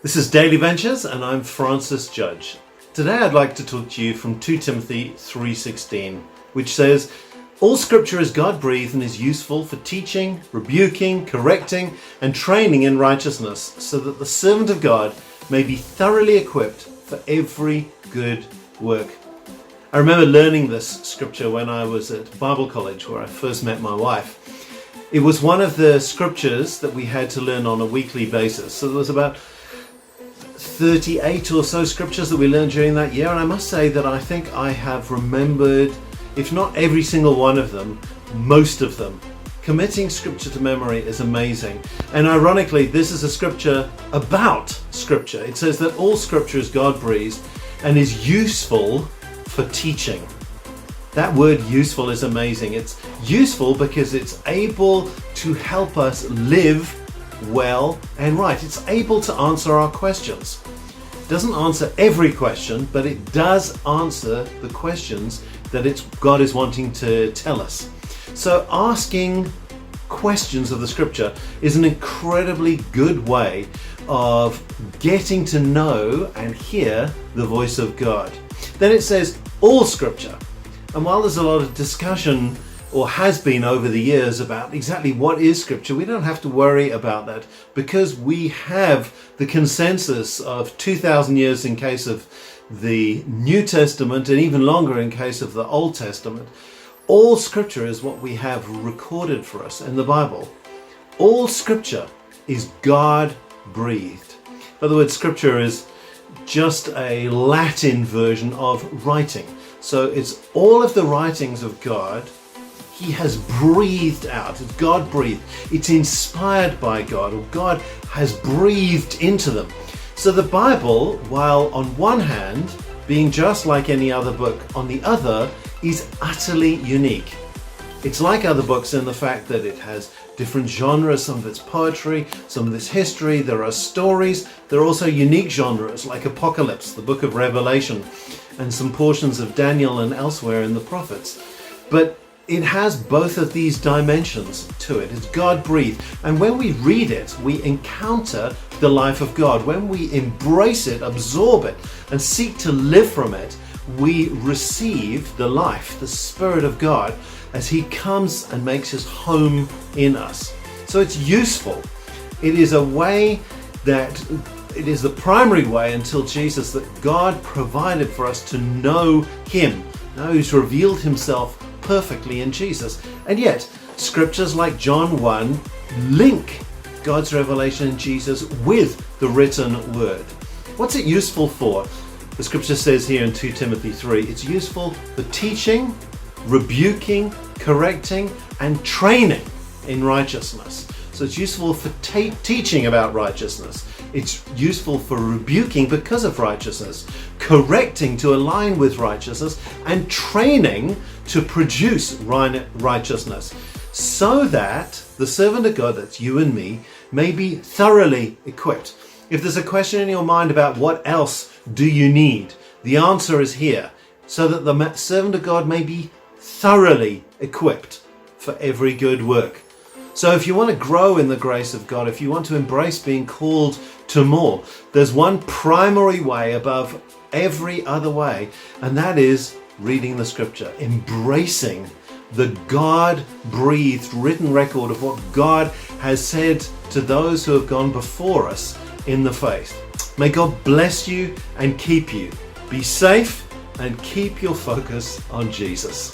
This is Daily Ventures and I'm Francis Judge. Today I'd like to talk to you from 2 Timothy 3:16, which says, "All scripture is God-breathed and is useful for teaching, rebuking, correcting and training in righteousness, so that the servant of God may be thoroughly equipped for every good work." I remember learning this scripture when I was at Bible college where I first met my wife. It was one of the scriptures that we had to learn on a weekly basis. So there was about 38 or so scriptures that we learned during that year, and I must say that I think I have remembered, if not every single one of them, most of them. Committing scripture to memory is amazing, and ironically this is a scripture about scripture. It says that all scripture is God-breathed and is useful for teaching. That word useful is amazing. It's useful because it's able to help us live well and right. It's able to answer our questions. It doesn't answer every question, but it does answer the questions that God is wanting to tell us. So asking questions of the scripture is an incredibly good way of getting to know and hear the voice of God. Then it says all scripture. And while there's a lot of discussion, or has been over the years, about exactly what is scripture, we don't have to worry about that because we have the consensus of 2,000 years in case of the New Testament and even longer in case of the Old Testament. All scripture is what we have recorded for us in the Bible. All scripture is God-breathed. In other words, scripture is just a Latin version of writing. So it's all of the writings of God. He has breathed out. It's God-breathed. It's inspired by God, or God has breathed into them. So the Bible, while on one hand being just like any other book, on the other is utterly unique. It's like other books in the fact that it has different genres. Some of it's poetry, some of it's history. There are stories. There are also unique genres like Apocalypse, the book of Revelation, and some portions of Daniel and elsewhere in the prophets. But it has both of these dimensions to it. It's God-breathed. And when we read it, we encounter the life of God. When we embrace it, absorb it, and seek to live from it, we receive the life, the Spirit of God, as He comes and makes His home in us. So it's useful. It is a way that it is the primary way until Jesus that God provided for us to know Him. Now He's revealed Himself perfectly in Jesus. And yet, scriptures like John 1 link God's revelation in Jesus with the written word. What's it useful for? The scripture says here in 2 Timothy 3, it's useful for teaching, rebuking, correcting, and training in righteousness. So it's useful for teaching about righteousness. It's useful for rebuking because of righteousness, correcting to align with righteousness, and training to produce righteousness, so that the servant of God, that's you and me, may be thoroughly equipped. If there's a question in your mind about what else do you need, the answer is here, so that the servant of God may be thoroughly equipped for every good work. So if you want to grow in the grace of God, if you want to embrace being called to more, there's one primary way above every other way, and that is reading the scripture, embracing the God-breathed written record of what God has said to those who have gone before us in the faith. May God bless you and keep you. Be safe and keep your focus on Jesus.